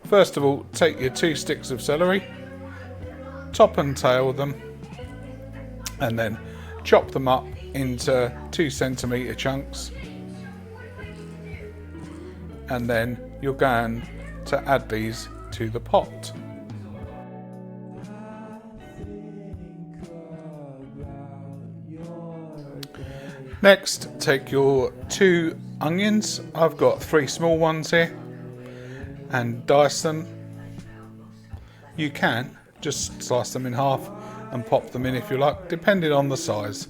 First of all, take your 2 sticks of celery, top and tail them, and then chop them up into 2 centimetre chunks, and then you're going to add these to the pot. Next, take your 2 onions, I've got 3 small ones here, and dice them. You can just slice them in half and pop them in if you like, depending on the size.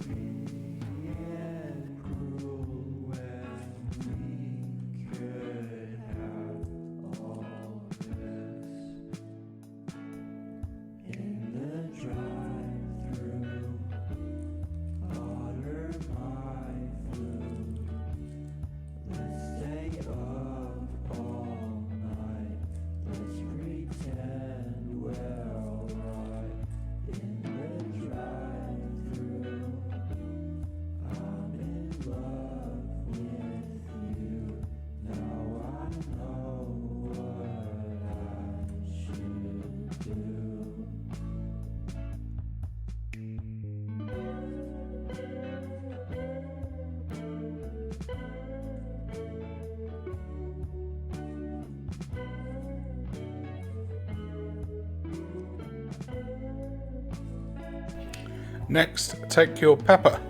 Next, take your pepper.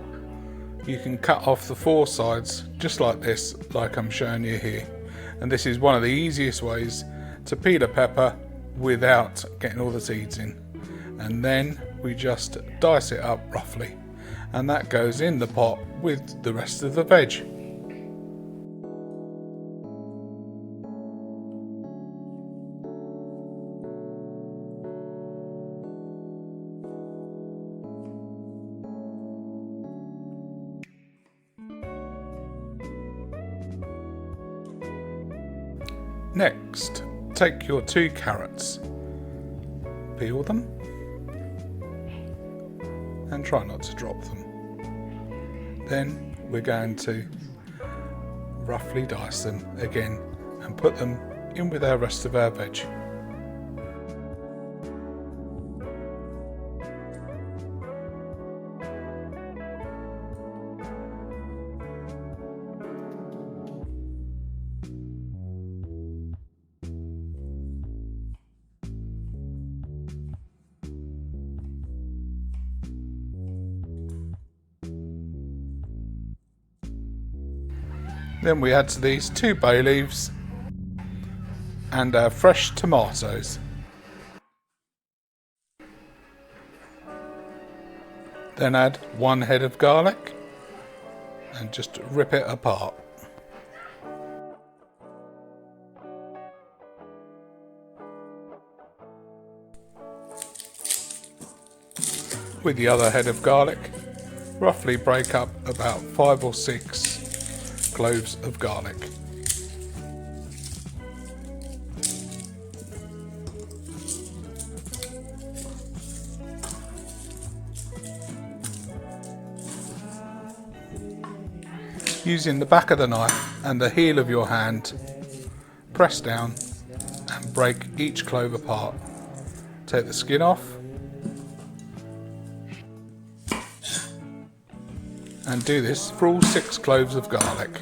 You can cut off the 4 sides just like this, like I'm showing you here. And this is one of the easiest ways to peel a pepper without getting all the seeds in. And then we just dice it up roughly, and that goes in the pot with the rest of the veg. Next, take your 2 carrots, peel them, and try not to drop them. Then we're going to roughly dice them again and put them in with our rest of our veg. Then we add to these 2 bay leaves and our fresh tomatoes. Then add 1 head of garlic and just rip it apart. With the other head of garlic, roughly break up about 5 or 6 cloves of garlic. Using the back of the knife and the heel of your hand, press down and break each clove apart. Take the skin off and do this for all 6 cloves of garlic.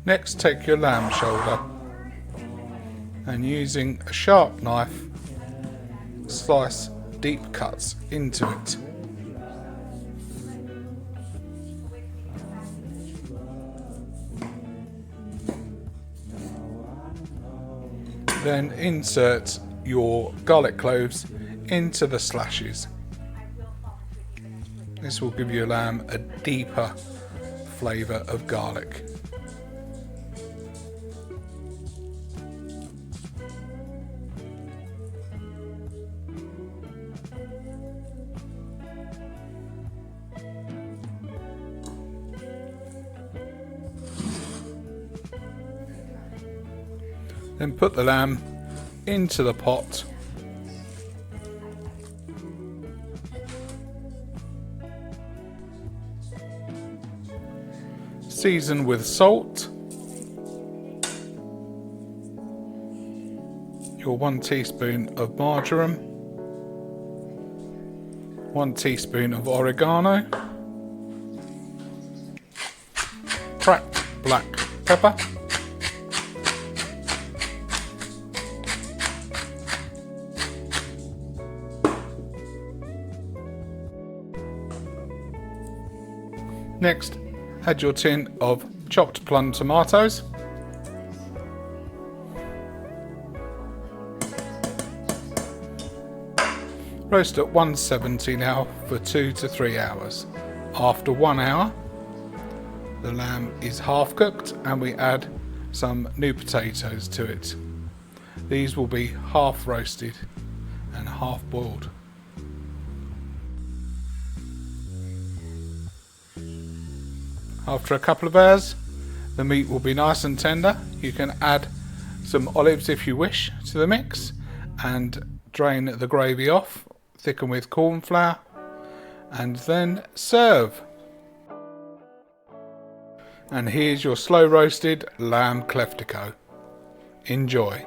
Next, take your lamb shoulder and using a sharp knife, slice deep cuts into it. Then insert your garlic cloves into the slashes. This will give your lamb a deeper flavour of garlic. Then put the lamb into the pot. Season with salt, your 1 teaspoon of marjoram, 1 teaspoon of oregano, cracked black pepper, next add your tin of chopped plum tomatoes, roast at 170 now for 2 to 3 hours. After 1 hour, the lamb is half cooked and we add some new potatoes to it. These will be half roasted and half boiled. After a couple of hours, the meat will be nice and tender. You can add some olives if you wish to the mix and drain the gravy off, thicken with corn flour, and then serve. And here's your slow roasted lamb Kleftico. Enjoy.